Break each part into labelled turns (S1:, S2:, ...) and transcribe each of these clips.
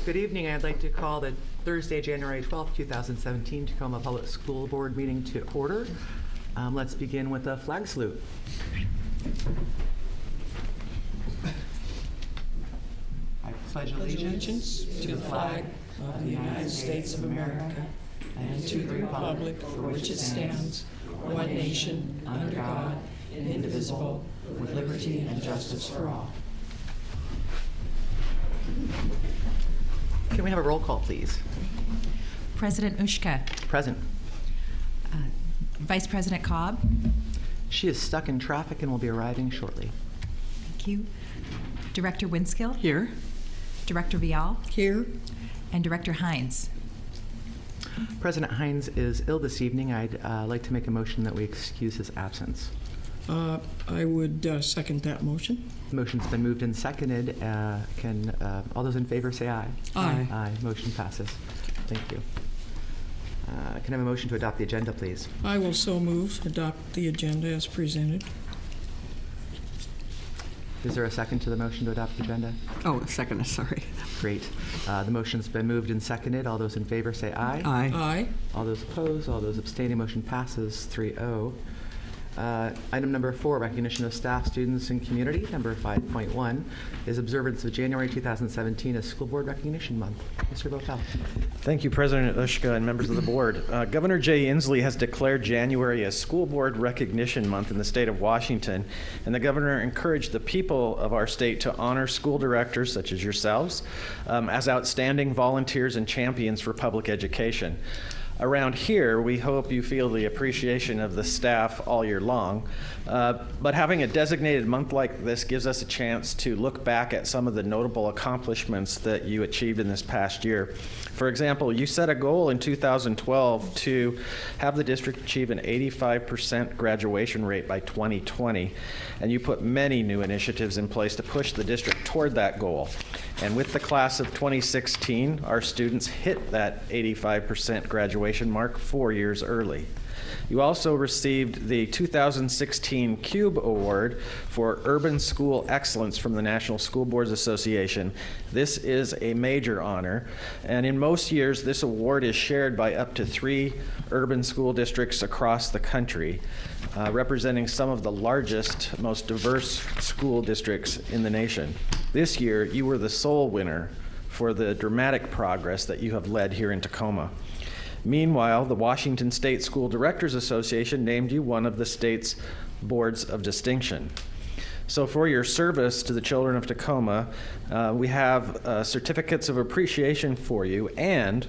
S1: Good evening. I'd like to call the Thursday, January 12th, 2017 Tacoma Public School Board meeting to order. Let's begin with a flag salute. I pledge allegiance
S2: to the flag of the United States of America and to the republic for which it stands, one nation, under God, indivisible, with liberty and justice for all.
S1: Can we have a roll call, please?
S3: President Ushka.
S1: Present.
S3: Vice President Cobb.
S1: She is stuck in traffic and will be arriving shortly.
S3: Thank you. Director Winskill.
S2: Here.
S3: Director Vial.
S2: Here.
S3: And Director Hines.
S1: President Hines is ill this evening. I'd like to make a motion that we excuse his absence.
S2: I would second that motion.
S1: The motion's been moved and seconded. Can all those in favor say aye?
S2: Aye.
S1: Aye. Motion passes. Thank you. Can I have a motion to adopt the agenda, please?
S2: I will so move, adopt the agenda as presented.
S1: Is there a second to the motion to adopt the agenda?
S4: Oh, a second, sorry.
S1: Great. The motion's been moved and seconded. All those in favor say aye.
S4: Aye.
S2: Aye.
S1: All those opposed, all those abstaining, motion passes 3-0. Item number 4, recognition of staff, students, and community. Number 5.1 is observance of January 2017 as School Board Recognition Month. Mr. Votel.
S5: Thank you, President Ushka and members of the board. Governor Jay Inslee has declared January as School Board Recognition Month in the state of Washington, and the governor encouraged the people of our state to honor school directors, such as yourselves, as outstanding volunteers and champions for public education. Around here, we hope you feel the appreciation of the staff all year long, but having a designated month like this gives us a chance to look back at some of the notable accomplishments that you achieved in this past year. For example, you set a goal in 2012 to have the district achieve an 85% graduation rate by 2020, and you put many new initiatives in place to push the district toward that goal. And with the class of 2016, our students hit that 85% graduation mark 4 years early. You also received the 2016 CUBE Award for Urban School Excellence from the National School Boards Association. This is a major honor, and in most years, this award is shared by up to 3 urban school districts across the country, representing some of the largest, most diverse school districts in the nation. This year, you were the sole winner for the dramatic progress that you have led here in Tacoma. Meanwhile, the Washington State School Directors Association named you one of the state's boards of distinction. So for your service to the children of Tacoma, we have certificates of appreciation for you, and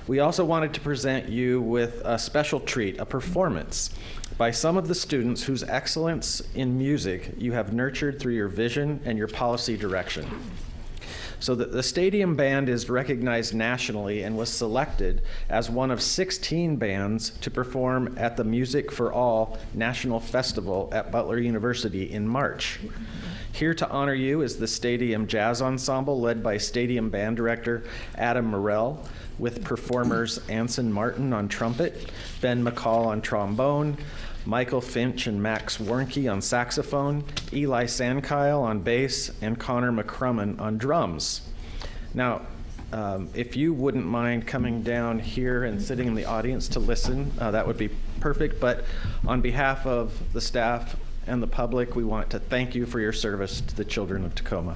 S5: we also wanted to present you with a special treat, a performance by some of the students whose excellence in music you have nurtured through your vision and your policy direction. So the Stadium Band is recognized nationally and was selected as one of 16 bands to perform at the Music for All National Festival at Butler University in March. Here to honor you is the Stadium Jazz Ensemble led by Stadium Band Director Adam Morrell, with performers Anson Martin on trumpet, Ben McCall on trombone, Michael Finch and Max Warnke on saxophone, Eli Sandkyle on bass, and Connor McCrummen on drums. Now, if you wouldn't mind coming down here and sitting in the audience to listen, that would be perfect. But on behalf of the staff and the public, we want to thank you for your service to the children of Tacoma.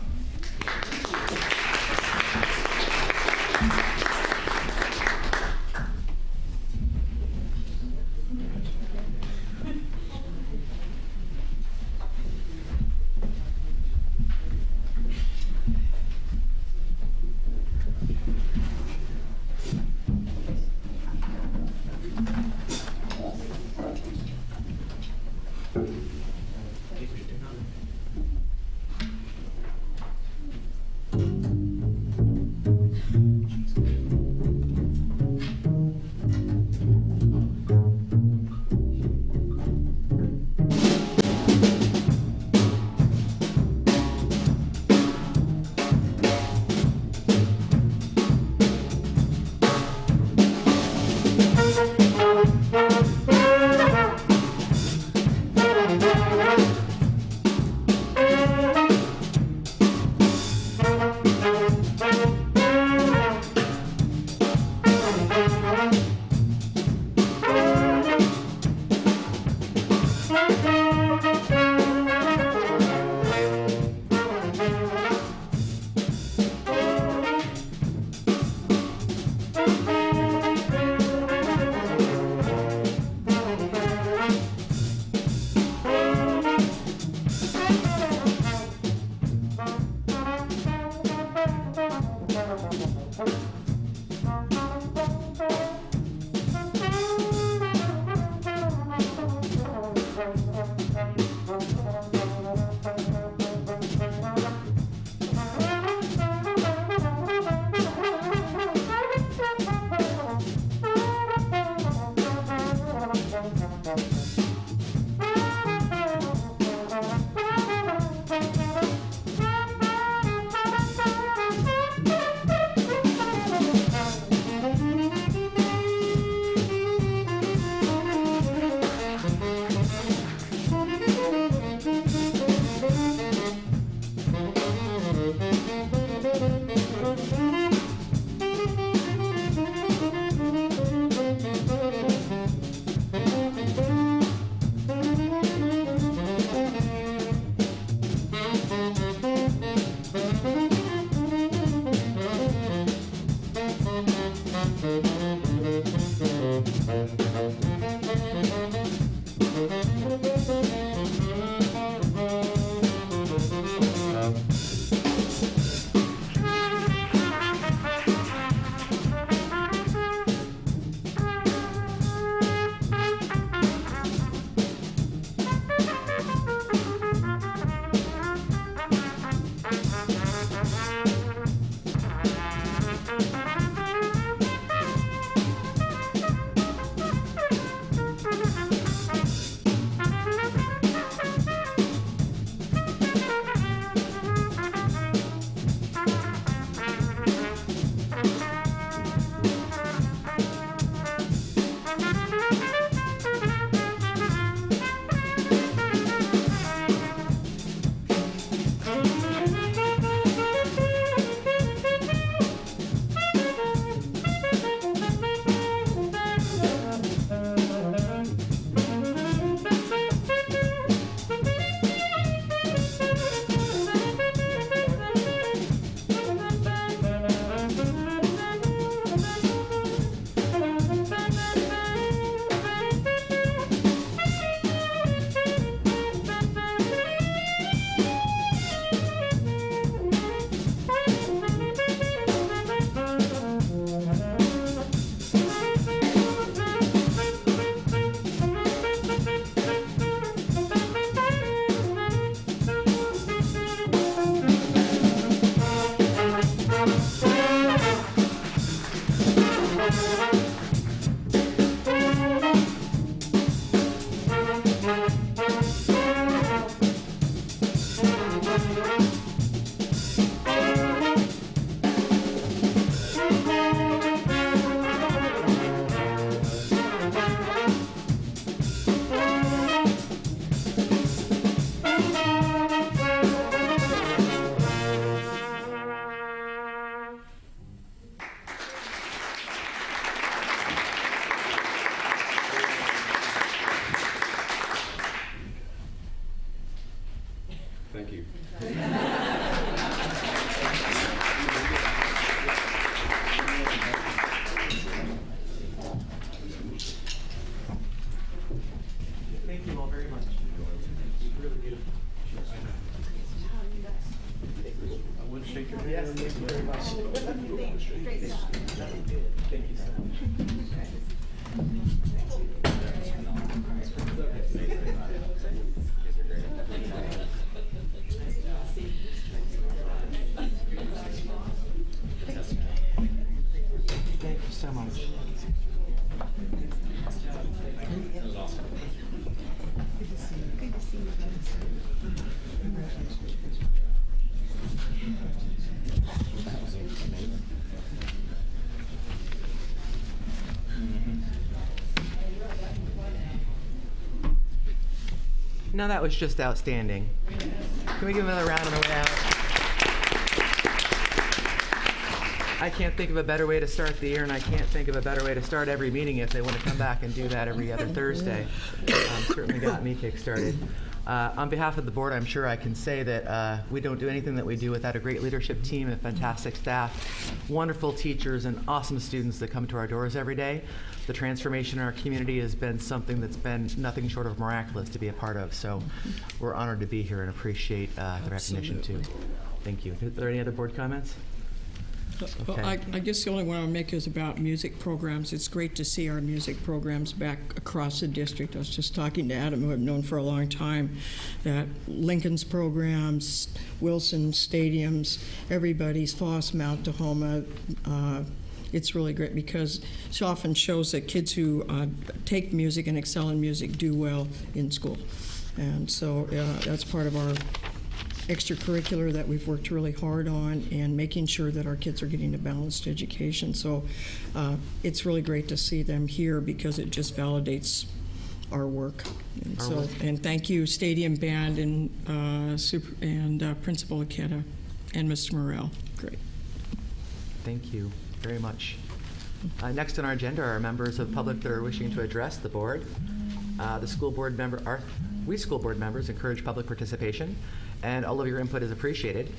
S1: Thank you so much. No, that was just outstanding. Can we give another round on the way out? I can't think of a better way to start the year, and I can't think of a better way to start every meeting if they want to come back and do that every other Thursday. Certainly got me kick-started. On behalf of the board, I'm sure I can say that we don't do anything that we do without a great leadership team and fantastic staff, wonderful teachers, and awesome students that come to our doors every day. The transformation in our community has been something that's been nothing short of miraculous to be a part of, so we're honored to be here and appreciate the recognition too. Thank you. Are there any other board comments?
S2: Well,
S1: Okay.
S2: I guess the only one I'll make is about music programs. It's great to see our music programs back across the district. I was just talking to Adam, who I've known for a long time, that Lincoln's programs, Wilson stadiums, everybody's, Foss, Mount Tahoma. It's really great because it often shows that kids who take music and excel in music do well in school. And so that's part of our extracurricular that we've worked really hard on, and making sure that our kids are getting a balanced education. So it's really great to see them here because it just validates our work. And thank you, Stadium Band and Principal Aketa and Mr. Morrell. Great.
S1: Thank you very much. Next on our agenda are members of public that are wishing to address the board. We school board members encourage public participation, and all of your input is appreciated.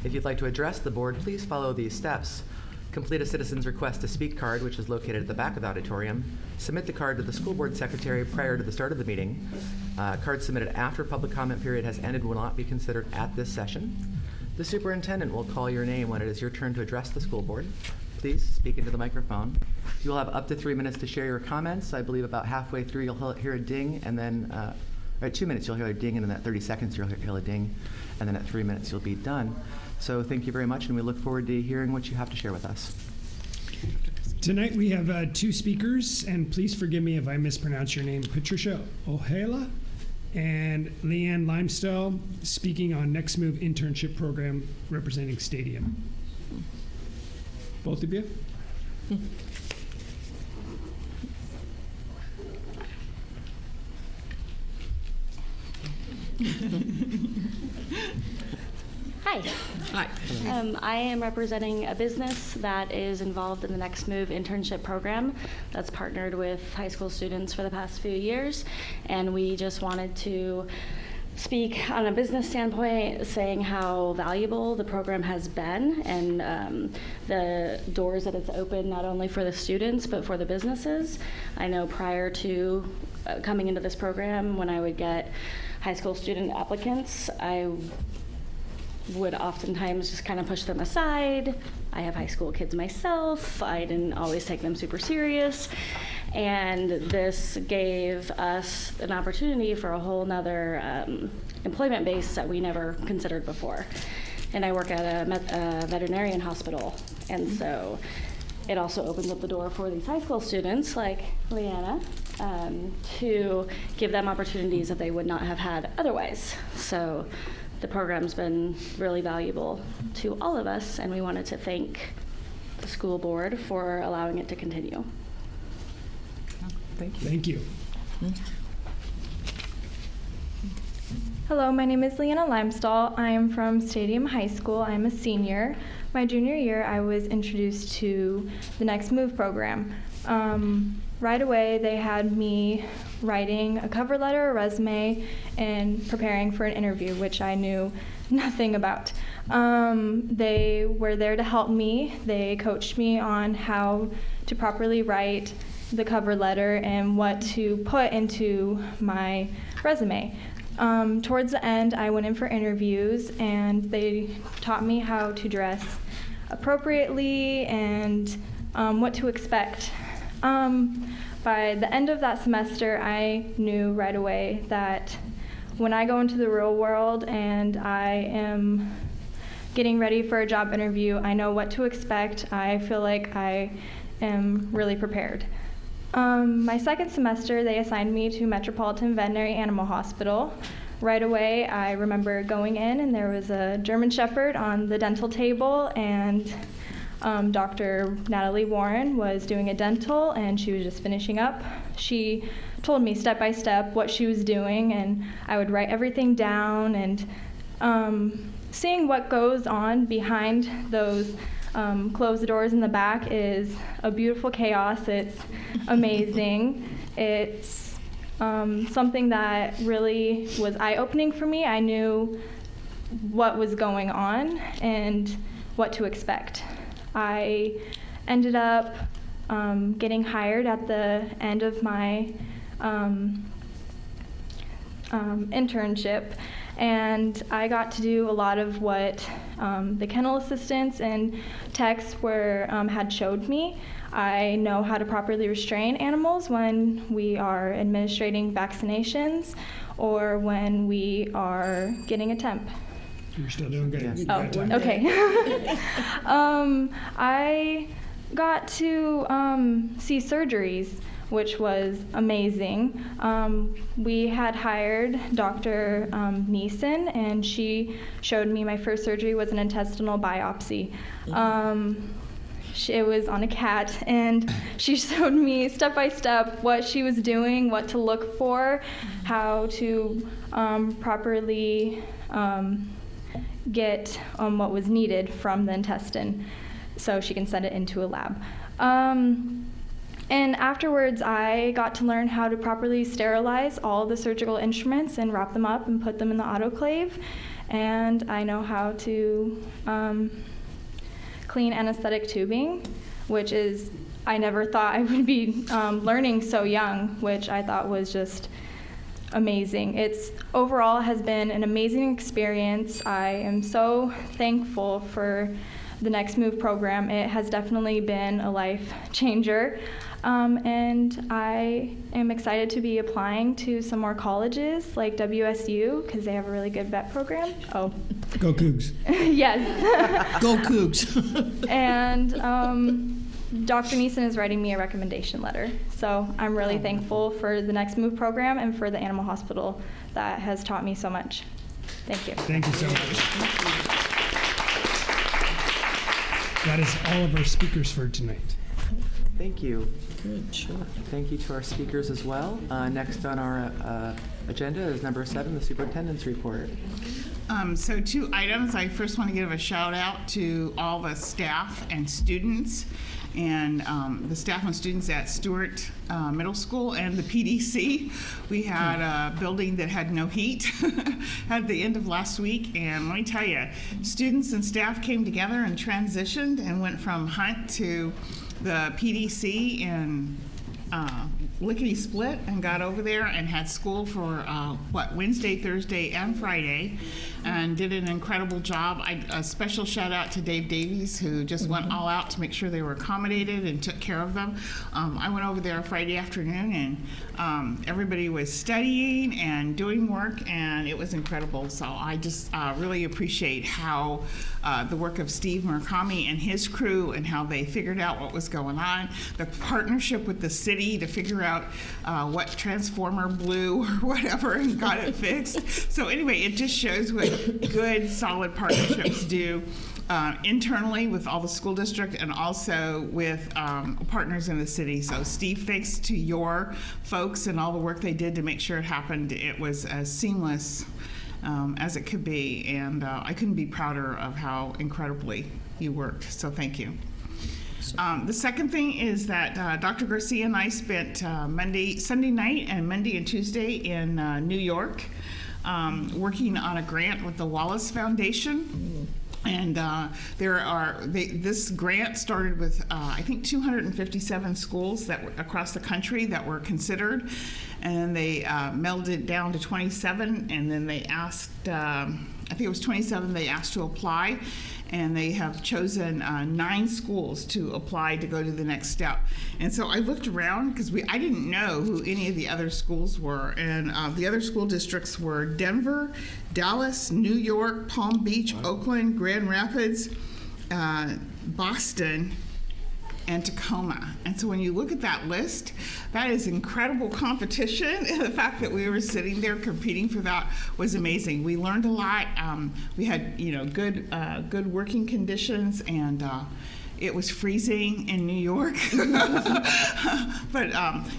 S1: If you'd like to address the board, please follow these steps. Complete a citizen's request to speak card, which is located at the back of the auditorium. Submit the card to the school board secretary prior to the start of the meeting. Cards submitted after public comment period has ended will not be considered at this session. The superintendent will call your name when it is your turn to address the school board. Please speak into the microphone. You will have up to 3 minutes to share your comments. I believe about halfway through you'll hear a ding, and then at 2 minutes you'll hear a ding, and in that 30 seconds you'll hear a ding, and then at 3 minutes you'll be done. So thank you very much, and we look forward to hearing what you have to share with us.
S4: Tonight we have 2 speakers, and please forgive me if I mispronounce your name. Patricia O'Hala and Leanne Limestone, speaking on Next Move internship program representing Stadium. Both of you?
S6: Hi.
S2: Hi.
S6: I am representing a business that is involved in the Next Move internship program that's partnered with high school students for the past few years, and we just wanted to speak on a business standpoint, saying how valuable the program has been and the doors that it's opened not only for the students but for the businesses. I know prior to coming into this program, when I would get high school student applicants, I would oftentimes just kind of push them aside. I have high school kids myself. I didn't always take them super serious. And this gave us an opportunity for a whole nother employment base that we never considered before. And I work at a veterinarian hospital. And so it also opens up the door for these high school students like Leanna to give them opportunities that they would not have had otherwise. So the program's been really valuable to all of us, and we wanted to thank the school board for allowing it to continue.
S1: Thank you.
S4: Thank you.
S7: Hello, my name is Leanna Limestall. I am from Stadium High School. I'm a senior. My junior year, I was introduced to the Next Move program. Right away, they had me writing a cover letter, a resume, and preparing for an interview, which I knew nothing about. They were there to help me. They coached me on how to properly write the cover letter and what to put into my resume. Towards the end, I went in for interviews, and they taught me how to dress appropriately and what to expect. By the end of that semester, I knew right away that when I go into the real world and I am getting ready for a job interview, I know what to expect. I feel like I am really prepared. My second semester, they assigned me to Metropolitan Veterinary Animal Hospital. Right away, I remember going in and there was a German Shepherd on the dental table, and Dr. Natalie Warren was doing a dental and she was just finishing up. She told me step by step what she was doing, and I would write everything down, and seeing what goes on behind those closed doors in the back is a beautiful chaos. It's amazing. It's something that really was eye-opening for me. I knew what was going on and what to expect. I ended up getting hired at the end of my internship, and I got to do a lot of what the kennel assistants and techs had showed me. I know how to properly restrain animals when we are administrating vaccinations or when we are getting a temp.
S4: You're still doing good.
S1: Yes.
S4: You
S7: Oh,
S4: got time.
S7: okay. I got to see surgeries, which was amazing. We had hired Dr. Neeson, and she showed me my first surgery was an intestinal biopsy. It was on a cat, and she showed me step by step what she was doing, what to look for, how to properly get what was needed from the intestine so she can send it into a lab. And afterwards, I got to learn how to properly sterilize all the surgical instruments and wrap them up and put them in the autoclave. And I know how to clean anesthetic tubing, which is, I never thought I would be learning so young, which I thought was just amazing. It's overall has been an amazing experience. I am so thankful for the Next Move program. It has definitely been a life changer. And I am excited to be applying to some more colleges like WSU because they have a really good vet program. Oh.
S4: Go Cougs.
S7: Yes.
S2: Go Cougs.
S7: And Dr. Neeson is writing me a recommendation letter. So I'm really thankful for the Next Move program and for the animal hospital that has taught me so much. Thank you.
S4: Thank you so much. That is all of our speakers for tonight.
S1: Thank you.
S2: Good job.
S1: Thank you to our speakers as well. Next on our agenda is number 7, the superintendent's report.
S8: So 2 items. I first want to give a shout out to all the staff and students and the staff and students at Stewart Middle School and the PDC. We had a building that had no heat at the end of last week, and let me tell you, students and staff came together and transitioned and went from Hunt to the PDC in lickety split and got over there and had school for Wednesday, Thursday, and Friday, and did an incredible job. A special shout out to Dave Davies, who just went all out to make sure they were accommodated and took care of them. I went over there Friday afternoon, and everybody was studying and doing work, and it was incredible. So I just really appreciate how the work of Steve Murakami and his crew and how they figured out what was going on, the partnership with the city to figure out what transformer blew or whatever and got it fixed. So anyway, it just shows what good, solid partnerships do internally with all the school district and also with partners in the city. So Steve, thanks to your folks and all the work they did to make sure it happened. It was as seamless as it could be, and I couldn't be prouder of how incredibly you worked. So thank you. The second thing is that Dr. Garcia and I spent Sunday night and Monday and Tuesday in New York working on a grant with the Wallace Foundation. And this grant started with, I think, 257 schools that were across the country that were considered. And they melded it down to 27, and then they asked I think it was 27 they asked to apply, and they have chosen 9 schools to apply to go to the next step. And so I looked around because I didn't know who any of the other schools were, and the other school districts were Denver, Dallas, New York, Palm Beach, Oakland, Grand Rapids, Boston, and Tacoma. And so when you look at that list, that is incredible competition. And the fact that we were sitting there competing for that was amazing. We learned a lot. We had, good working conditions, and it was freezing in New York. But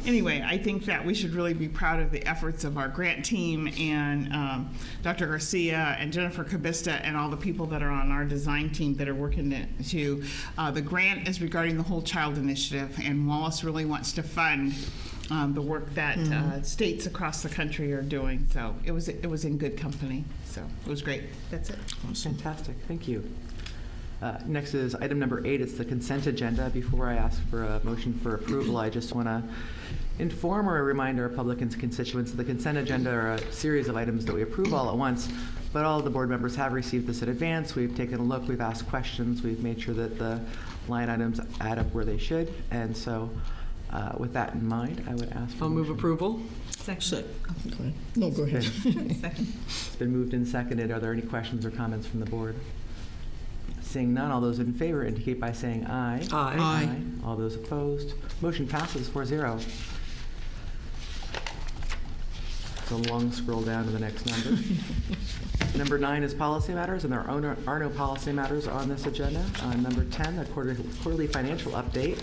S8: anyway, I think that we should really be proud of the efforts of our grant team and Dr. Garcia and Jennifer Cabista and all the people that are on our design team that are working to the grant is regarding the Whole Child Initiative, and Wallace really wants to fund the work that states across the country are doing. So it was in good company. So it was great. That's it.
S1: Fantastic. Thank you. Next is item number 8. It's the consent agenda. Before I ask for a motion for approval, I just want to inform or remind our public and constituents that the consent agenda are a series of items that we approve all at once, but all of the board members have received this in advance. We've taken a look, we've asked questions, we've made sure that the line items add up where they should, and so with that in mind, I would ask for
S2: I'll move
S1: motion.
S2: approval.
S3: Second.
S2: Okay. No, go ahead.
S3: Second.
S1: It's been moved and seconded. Are there any questions or comments from the board? Seeing none, all those in favor indicate by saying aye.
S2: Aye. Aye.
S1: All those opposed, motion passes 4-0. So long scroll down to the next number. Number 9 is policy matters, and there are no policy matters on this agenda. Number 10, the quarterly financial update.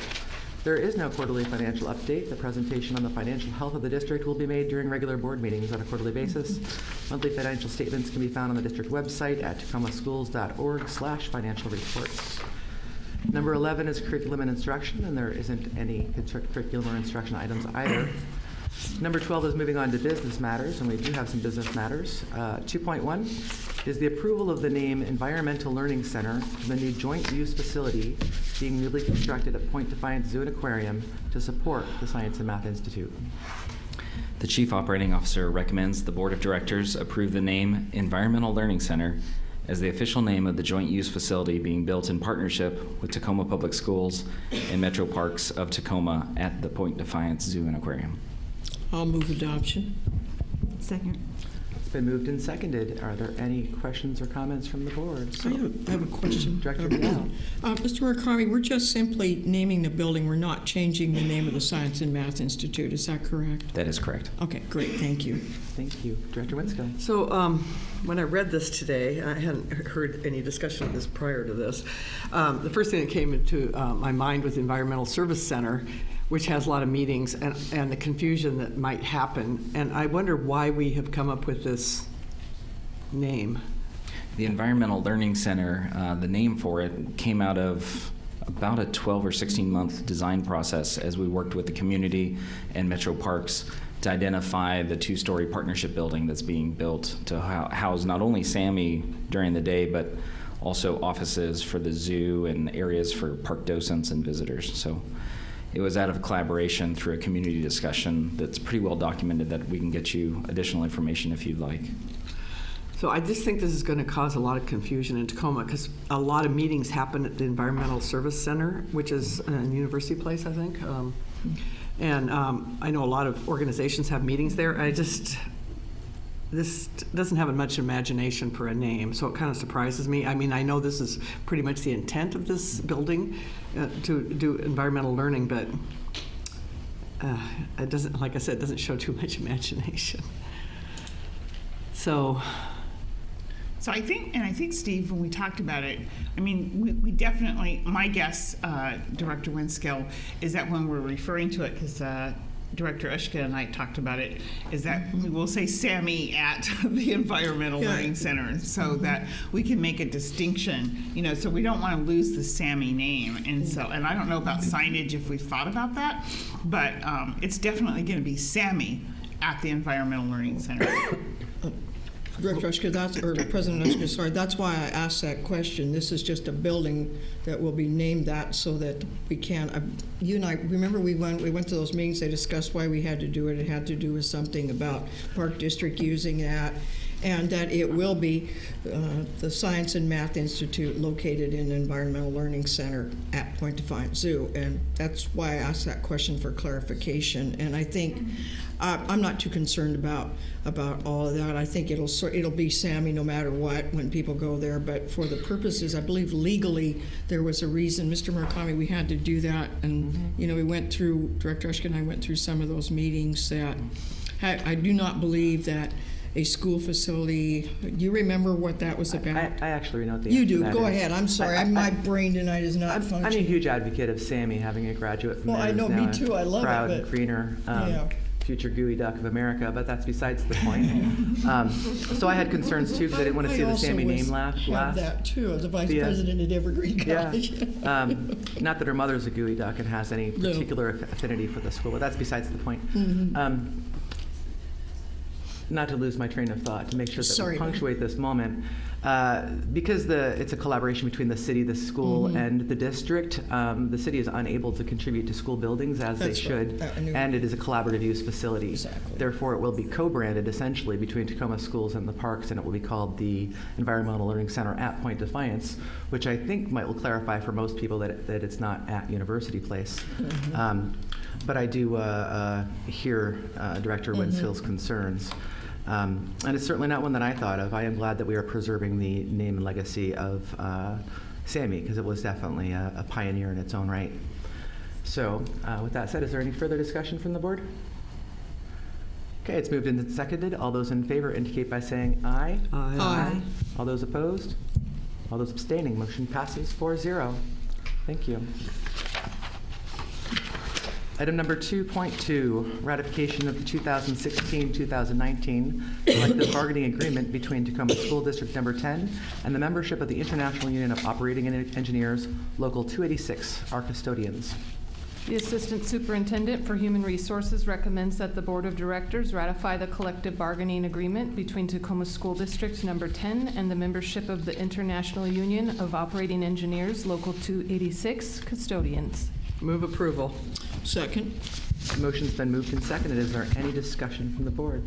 S1: There is no quarterly financial update. The presentation on the financial health of the district will be made during regular board meetings on a quarterly basis. Monthly financial statements can be found on the district website at tacomaschools.org/financial reports. Number 11 is curriculum and instruction, and there isn't any curriculum or instruction items either. Number 12 is moving on to business matters, and we do have some business matters. 2.1 is the approval of the name Environmental Learning Center for the new joint use facility being newly constructed at Point Defiance Zoo and Aquarium to support the Science and Math Institute.
S9: The Chief Operating Officer recommends the Board of Directors approve the name Environmental Learning Center as the official name of the joint use facility being built in partnership with Tacoma Public Schools and Metro Parks of Tacoma at the Point Defiance Zoo and Aquarium.
S2: I'll move adoption.
S3: Second.
S1: It's been moved and seconded. Are there any questions or comments from the board?
S2: I have a question.
S1: Director Vidal.
S2: Mr. Murakami, we're just simply naming the building. We're not changing the name of the Science and Math Institute. Is that correct?
S9: That is correct.
S2: Okay, great. Thank you.
S1: Thank you. Director Winskill.
S10: So when I read this today, I hadn't heard any discussion of this prior to this. The first thing that came into my mind was the Environmental Service Center, which has a lot of meetings, and the confusion that might happen. And I wonder why we have come up with this name.
S9: The Environmental Learning Center, the name for it came out of about a 12 or 16 month design process as we worked with the community and Metro Parks to identify the 2-story partnership building that's being built to house not only SAMI during the day, but also offices for the zoo and areas for park docents and visitors. So it was out of collaboration through a community discussion that's pretty well documented that we can get you additional information if you'd like.
S10: So I just think this is going to cause a lot of confusion in Tacoma because a lot of meetings happen at the Environmental Service Center, which is a university place, I think. And I know a lot of organizations have meetings there. This doesn't have much imagination for a name, so it kind of surprises me. I mean, I know this is pretty much the intent of this building to do environmental learning, but it doesn't, like I said, it doesn't show too much imagination. So
S8: I think, Steve, when we talked about it, I mean, we definitely, my guess, Director Winskill, is that when we're referring to it, because Director Ushka and I talked about it, is that we will say SAMI at the Environmental Learning Center so that we can make a distinction, so we don't want to lose the SAMI name. And I don't know about signage if we've thought about that, but it's definitely going to be SAMI at the Environmental Learning Center.
S2: Director Ushka, or President Ushka, sorry, that's why I asked that question. This is just a building that will be named that so that we can, you and I, remember we went to those meetings, they discussed why we had to do it. It had to do with something about Park District using that. and that it will be the Science and Math Institute located in the Environmental Learning Center at Point Defiance Zoo. And that's why I asked that question for clarification. And I think I'm not too concerned about all of that. I think it'll be Sammy no matter what when people go there. But for the purposes, I believe legally there was a reason, Mr. Murakami, we had to do that. And we went through, Director Ushka and I went through some of those meetings that I do not believe that a school facility. Do you remember what that was about?
S1: I actually know the
S2: You
S1: answer
S2: do.
S1: to that
S2: Go
S1: is-
S2: ahead. I'm sorry. My brain tonight is not
S1: I'm
S2: functioning.
S1: a huge advocate of Sammy having a graduate from
S2: Well,
S1: there
S2: I
S1: who's
S2: know,
S1: now
S2: me too. I love it,
S1: proud
S2: but-
S1: greener
S2: Yeah.
S1: future gooey duck of America, but that's besides the point. So I had concerns too because I didn't want to see the Sammy name last.
S2: Have that too, as a vice president at Evergreen College.
S1: Yeah. Not that her mother's a gooey duck and has any particular affinity for the school, but that's besides the point. Not to lose my train of thought, to make sure that we punctuate this moment, because it's a collaboration between the city, the school, and the district. The city is unable to contribute to school buildings as they should, and it is a collaborative use facility.
S2: Exactly.
S1: Therefore, it will be co-branded essentially between Tacoma Schools and the parks, and it will be called the Environmental Learning Center at Point Defiance, which I think will clarify for most people that it's not at University Place. But I do hear Director Winshill's concerns. And it's certainly not one that I thought of. I am glad that we are preserving the name and legacy of Sammy, because it was definitely a pioneer in its own right. So with that said, is there any further discussion from the board? Okay, it's moved and seconded. All those in favor indicate by saying aye.
S10: Aye.
S2: Aye.
S1: All those opposed? All those abstaining? Motion passes 4-0. Thank you. Item number 2.2, ratification of the 2016-2019 collective bargaining agreement between Tacoma School District Number 10 and the membership of the International Union of Operating Engineers, Local 286, our custodians.
S11: The Assistant Superintendent for Human Resources recommends that the Board of Directors ratify the collective bargaining agreement between Tacoma School District Number 10 and the membership of the International Union of Operating Engineers, Local 286, custodians.
S10: Move approval.
S2: Second.
S1: Motion's been moved and seconded. Is there any discussion from the board?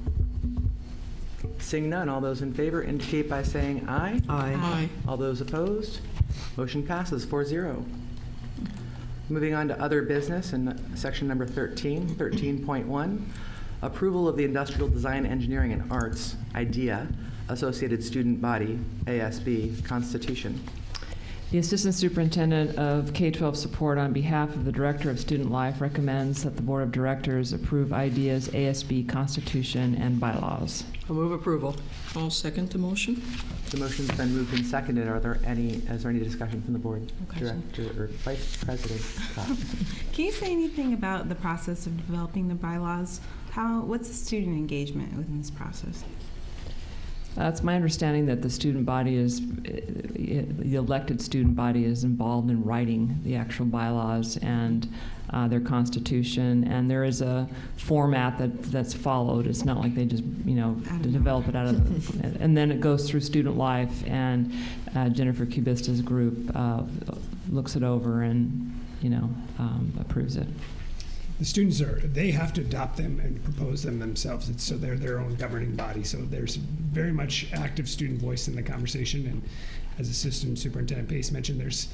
S1: Seeing none, all those in favor indicate by saying aye.
S2: Aye.
S1: All those opposed? Motion passes 4-0. Moving on to other business in section number 13.1, approval of the Industrial Design, Engineering, and Arts, IDEA, Associated Student Body, ASB, Constitution.
S12: The Assistant Superintendent of K-12 Support, on behalf of the Director of Student Life, recommends that the Board of Directors approve IDEA's ASB Constitution and bylaws.
S10: I'll move approval.
S2: I'll second the motion.
S1: The motion's been moved and seconded. Is there any discussion from the board?
S3: Okay.
S1: Director or Vice President Scott?
S3: Can you say anything about the process of developing the bylaws? What's the student engagement within this process?
S12: It's my understanding that the student body the elected student body is involved in writing the actual bylaws and their constitution, and there is a format that's followed. It's not like they just, develop it out of and then it goes through student life, and Jennifer Kubista's group looks it over and, approves it.
S4: The students they have to adopt them and propose them themselves. So they're their own governing body. So there's very much active student voice in the conversation. And as Assistant Superintendent Pace mentioned, there's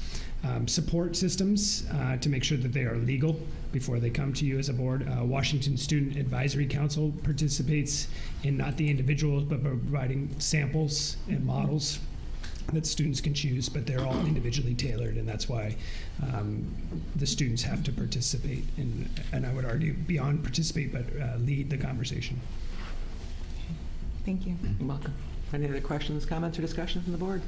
S4: support systems to make sure that they are legal before they come to you as a board. Washington Student Advisory Council participates in not the individuals, but providing samples and models that students can choose, but they're all individually tailored, and that's why the students have to participate, and I would argue beyond participate, but lead the conversation.
S3: Thank you.
S1: You're welcome. Any other questions, comments, or discussion from the board?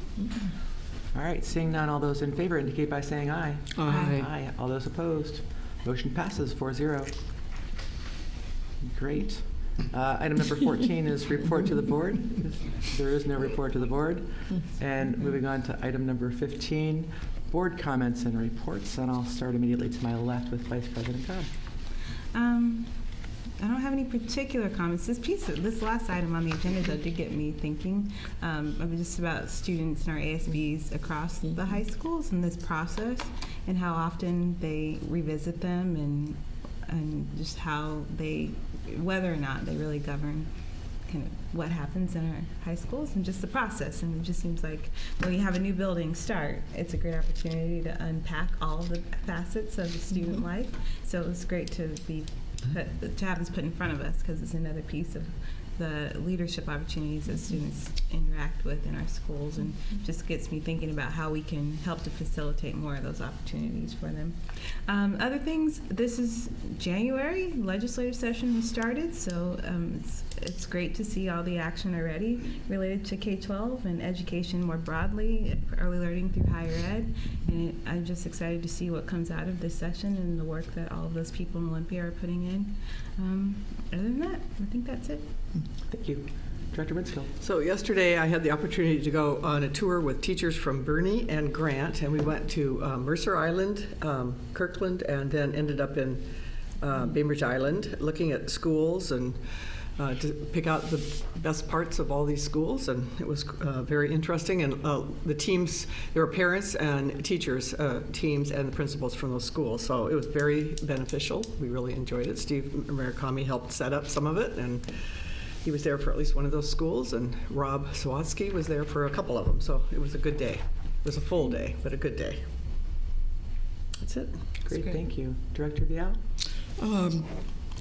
S1: All right, seeing none, all those in favor indicate by saying aye.
S2: Aye.
S1: Aye. All those opposed? Motion passes 4-0. Great. Item number 14 is report to the board. There is no report to the board. And moving on to item number 15, board comments and reports. And I'll start immediately to my left with Vice President Cobb.
S3: I don't have any particular comments. This last item on the agenda, though, did get me thinking just about students in our ASBs across the high schools and this process and how often they revisit them and just how whether or not they really govern kind of what happens in our high schools and just the process. And it just seems like when you have a new building start, it's a great opportunity to unpack all the facets of the student life. So it was great to have this put in front of us, because it's another piece of the leadership opportunities that students interact with in our schools, and just gets me thinking about how we can help to facilitate more of those opportunities for them. Other things, this is January, legislative session has started, so it's great to see all the action already related to K-12 and education more broadly, early learning through higher ed, and I'm just excited to see what comes out of this session and the work that all of those people in Olympia are putting in. Other than that, I think that's it.
S1: Thank you. Director Bridskill.
S10: So yesterday I had the opportunity to go on a tour with teachers from Bernie and Grant, and we went to Mercer Island, Kirkland, and then ended up in Bainbridge Island looking at schools and to pick out the best parts of all these schools, and it was very interesting. And the teams, there were parents and teachers teams and the principals from those schools, so it was very beneficial. We really enjoyed it. Steve Murakami helped set up some of it, and he was there for at least one of those schools, and Rob Sawatsky was there for a couple of them, so it was a good day. It was a full day, but a good day. That's it.
S1: Great, thank you. Director Vial?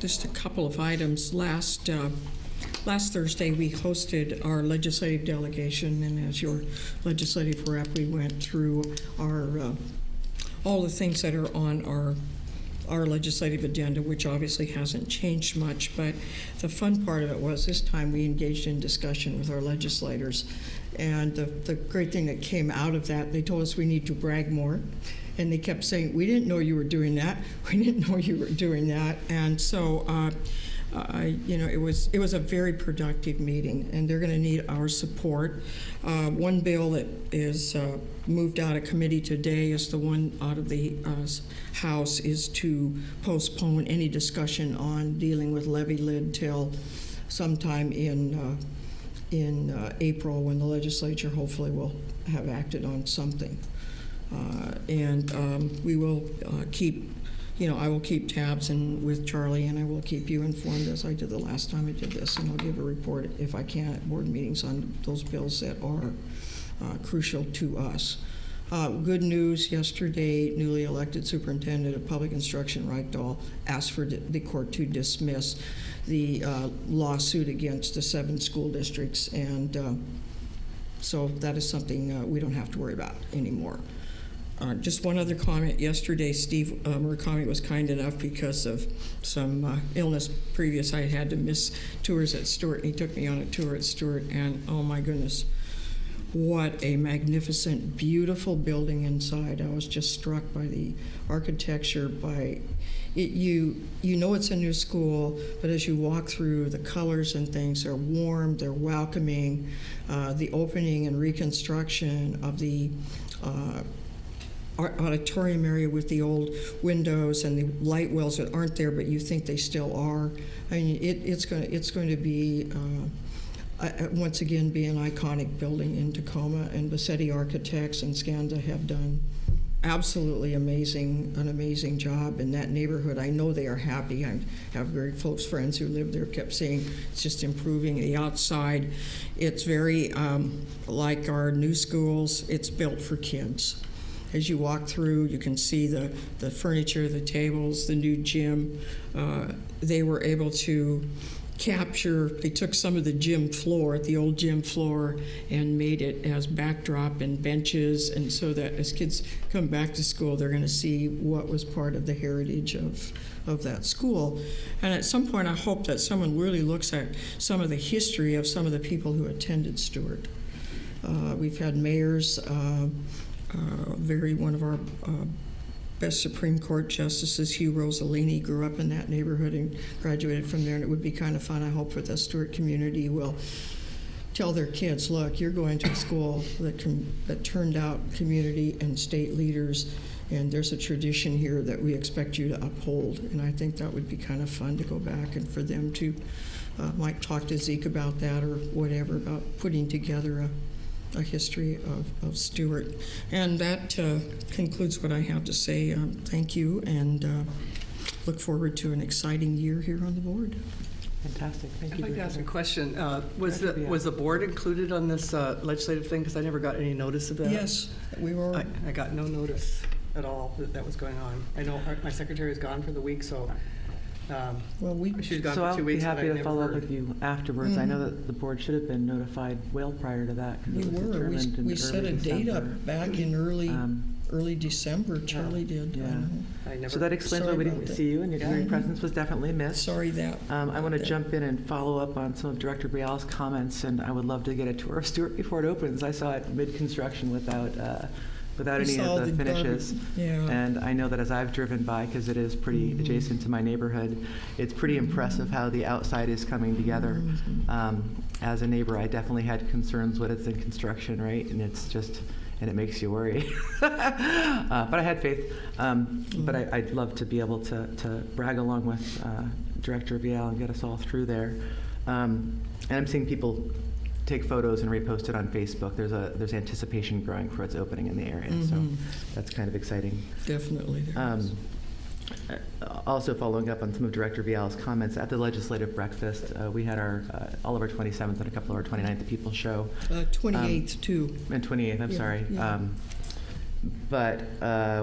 S2: Just a couple of items. Last Thursday, we hosted our legislative delegation, and as your legislative rep, we went through our all the things that are on our legislative agenda, which obviously hasn't changed much, but the fun part of it was this time we engaged in discussion with our legislators, and the great thing that came out of that, they told us we need to brag more, and they kept saying, we didn't know you were doing that, we didn't know you were doing that, and so it was a very productive meeting, and they're going to need our support. One bill that is moved out of committee today is the one out of the House, is to postpone any discussion on dealing with levy lid till sometime in April, when the legislature hopefully will have acted on something. We will keep, I will keep tabs with Charlie, and I will keep you informed as I did the last time I did this, and I'll give a report if I can at board meetings on those bills that are crucial to us. Good news, yesterday, newly elected superintendent of public instruction, Reichdahl, asked for the court to dismiss the lawsuit against the 7 school districts, and so that is something we don't have to worry about anymore. Just one other comment. Yesterday, Steve Murakami was kind enough, because of some illness previous, I had to miss tours at Stewart, and he took me on a tour at Stewart, and oh my goodness, what a magnificent, beautiful building inside. I was just struck by the architecture, by it. You know it's a new school, but as you walk through, the colors and things are warm, they're welcoming. The opening and reconstruction of the auditorium area with the old windows and the light wells that aren't there, but you think they still are. I mean, it's going to be once again be an iconic building in Tacoma, and Bassetti Architects and Scanda have done absolutely an amazing job in that neighborhood. I know they are happy. I have very close friends who live there, kept saying it's just improving the outside. It's very like our new schools. It's built for kids. As you walk through, you can see the furniture, the tables, the new gym. They were able to capture, they took some of the gym floor, the old gym floor, and made it as backdrop and benches, and so that as kids come back to school, they're going to see what was part of the heritage of that school. And at some point, I hope that someone really looks at some of the history of some of the people who attended Stewart. We've had mayors, one of our best Supreme Court justices, Hugh Rossellini, grew up in that neighborhood and graduated from there, and it would be kind of fun. I hope that the Stewart community will tell their kids, look, you're going to a school that turned out community and state leaders, and there's a tradition here that we expect you to uphold. And I think that would be kind of fun to go back and for them to, might talk to Zeke about that or whatever, about putting together a history of Stewart. And that concludes what I have to say. Thank you, and look forward to an exciting year here on the board.
S1: Fantastic. Thank
S10: I'd
S1: you.
S10: like to ask a
S1: Director.
S10: question. Was
S1: Director Bial.
S10: the board included on this legislative thing? Because I never got any notice of that.
S2: Yes, we were.
S10: I got no notice at all that was going on. I know my secretary is gone for the week, so
S2: Well,
S10: she's gone
S1: So
S10: for
S1: I'll
S10: 2
S1: be
S10: weeks. but
S1: happy
S10: I
S1: to
S10: never
S1: follow up
S10: heard.
S1: with you afterwards. I know that the board should have been notified well prior to that. 'cause
S2: we
S1: it was
S2: were.
S1: determined in
S2: We set
S1: early
S2: a date
S1: December.
S2: up back in early December. Charlie did.
S1: Yeah.
S2: I know.
S10: I never.
S1: So that explains why
S2: Sorry
S1: we
S2: about
S1: didn't
S2: that.
S1: see you, and your
S2: Yeah.
S1: presence was definitely missed.
S2: Sorry that.
S1: I want to
S2: that.
S1: jump in and follow up on some of Director Bial's comments, and I would love to get a tour of Stewart before it opens. I saw it mid-construction without
S2: We
S1: any
S2: saw
S1: of the finishes.
S2: garbage. Yeah.
S1: And I know that as I've driven by, because it is pretty adjacent to my neighborhood, it's pretty impressive how the outside is coming together. As a neighbor, I definitely had concerns when it's in construction, right? And it makes you worry. But I had faith. But I'd love to be able to brag along with Director Vial and get us all through there. And I'm seeing people take photos and repost it on Facebook. There's anticipation growing for its opening in the area, so that's kind of exciting.
S2: Definitely. There is.
S1: Also following up on some of Director Vial's comments, at the legislative breakfast, we had all of our 27th and a couple of our 29th people show.
S2: 28th, too.
S1: And 28th, I'm
S2: Yeah,
S1: sorry.
S2: yeah.
S1: But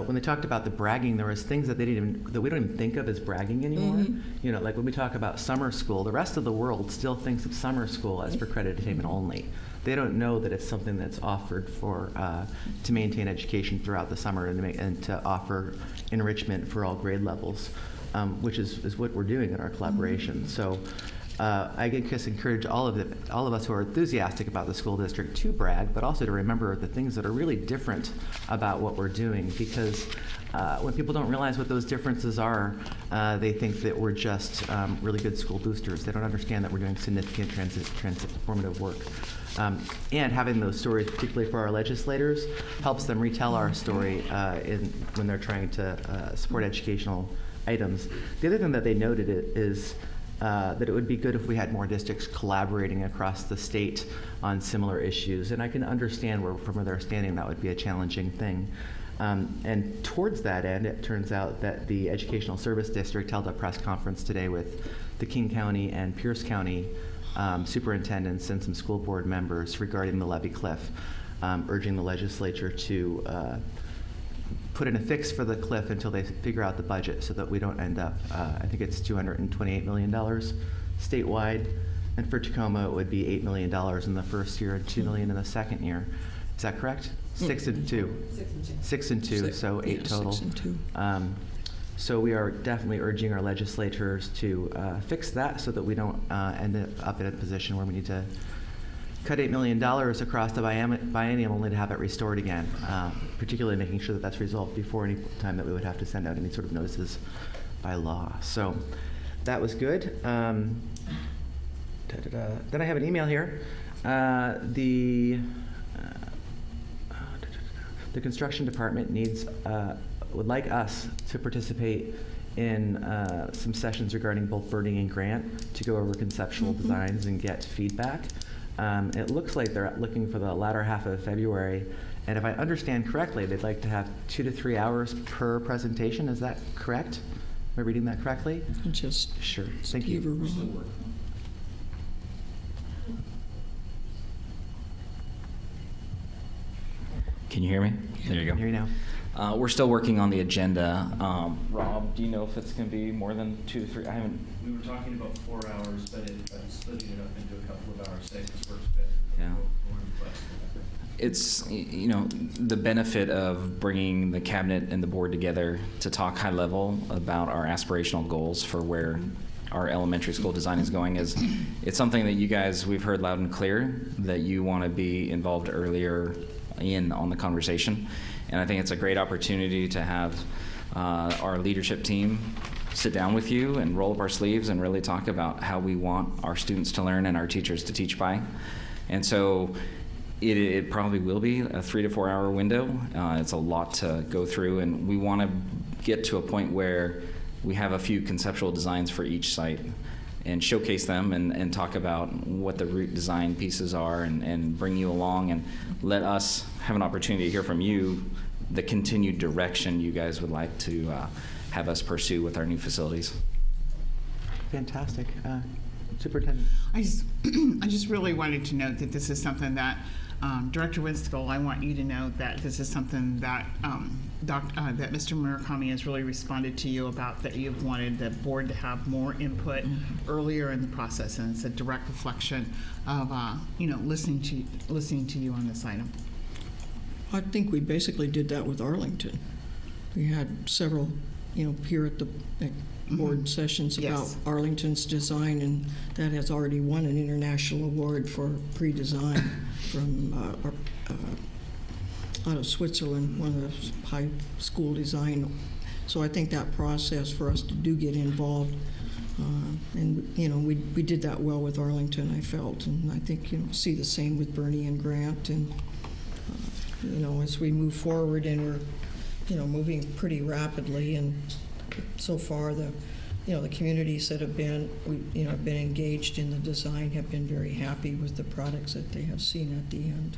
S1: when they talked about the bragging, there was things that we don't even think of as bragging anymore. You know, like when we talk about summer school, the rest of the world still thinks of summer school as for credit attainment only. They don't know that it's something that's offered to maintain education throughout the summer and to offer enrichment for all grade levels, which is what we're doing in our collaboration. So I just encourage all of us who are enthusiastic about the school district to brag, but also to remember the things that are really different about what we're doing, because when people don't realize what those differences are, they think that we're just really good school boosters. They don't understand that we're doing significant transformative work. And having those stories, particularly for our legislators, helps them retell our story when they're trying to support educational items. The other thing that they noted is that it would be good if we had more districts collaborating across the state on similar issues. And I can understand from where they're standing that would be a challenging thing. And towards that end, it turns out that the Educational Service District held a press conference today with the King County and Pierce County superintendents and some school board members regarding the levee cliff, urging the legislature to put in a fix for the cliff until they figure out the budget so that we don't end up, I think it's $228 million statewide, and for Tacoma it would be $8 million in the first year and $2 million in the second year. Is that correct? 6 and 2. 6 and 2, so 8 total.
S2: 6 and 2.
S1: So we are definitely urging our legislators to fix that so that we don't end up in a position where we need to cut $8 million across the biennium only to have it restored again, particularly making sure that that's resolved before any time that we would have to send out any sort of notices by law. So that was good. Then I have an email here. The construction department would like us to participate in some sessions regarding both Birding and Grant to go over conceptual designs and get feedback. It looks like they're looking for the latter half of February, and if I understand correctly, they'd like to have 2 to 3 hours per presentation. Is that correct? Am I reading that correctly?
S2: Just
S1: Sure. Thank you.
S2: give her wrong.
S9: Can you hear me? There you
S1: I
S9: go.
S1: hear you now.
S9: We're still working on the agenda. Rob, do you know if it's going to be more than 2 to 3? I haven't.
S13: We were talking about 4 hours, but I'm splitting it up into a couple of hour segments works better.
S9: Yeah.
S13: More flexible.
S9: It's, the benefit of bringing the cabinet and the board together to talk high level about our aspirational goals for where our elementary school design is going is it's something that you guys, we've heard loud and clear that you want to be involved earlier on the conversation. And I think it's a great opportunity to have our leadership team sit down with you and roll up our sleeves and really talk about how we want our students to learn and our teachers to teach by. And so it probably will be a 3 to 4 hour window. It's a lot to go through, and we want to get to a point where we have a few conceptual designs for each site and showcase them and talk about what the root design pieces are and bring you along and let us have an opportunity to hear from you the continued direction you guys would like to have us pursue with our new facilities.
S1: Fantastic. Superintendent.
S8: I just really wanted to note that this is something that, Director Winskill, I want you to know that this is something that, that Mr. Murakami has really responded to you about, that you've wanted the board to have more input earlier in the process, and it's a direct reflection of, listening to you on this item.
S2: I think we basically did that with Arlington. We had several, peer at the board sessions about
S8: Yes.
S2: Arlington's design, and that has already won an international award for pre-design from out of Switzerland, one of the high school design. So I think that process for us to do get involved, and we did that well with Arlington, I felt, and I think see the same with Bernie and Grant, and as we move forward, and we're moving pretty rapidly, and so far the communities that have been engaged in the design have been very happy with the products that they have seen at the end.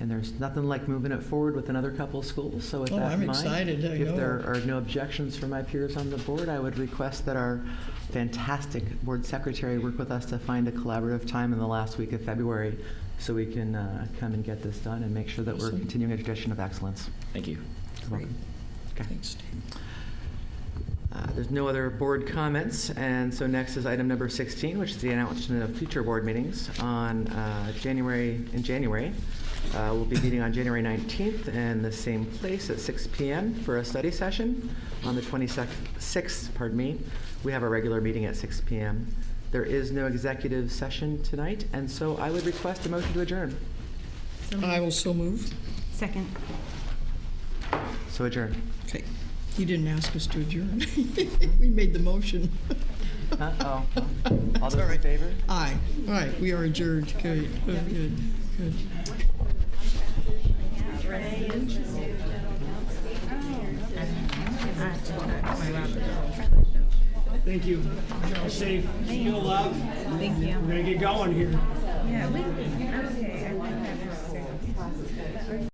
S1: And there's nothing like moving it forward with another couple of schools. So with that
S2: I'm
S1: in mind,
S2: excited. I
S1: if
S2: know.
S1: there are no objections from my peers on the board, I would request that our fantastic board secretary work with us to find a collaborative time in the last week of February so we can come and get this done and make sure that we're
S2: Awesome.
S1: continuing a tradition of excellence.
S9: Thank you.
S1: You're welcome. Okay.
S2: Thanks, Steve.
S1: There's no other board comments, and so next is item number 16, which is the announcement of future board meetings on January. We'll be meeting on January 19th in the same place at 6 p.m. for a study session. On the 26th, we have a regular meeting at 6 p.m. There is no executive session tonight, and so I would request a motion to adjourn.
S2: I will so move.
S3: Second.
S1: So adjourn.
S2: Okay. You didn't ask us to adjourn. We made the motion.
S1: All those
S2: all
S1: in
S2: right.
S1: favor?
S2: Aye. All right, we are adjourned. Good.
S4: Thank you. Stay safe. Feel love.
S3: Thank you.
S4: We're going to get going here.
S3: Yeah, okay.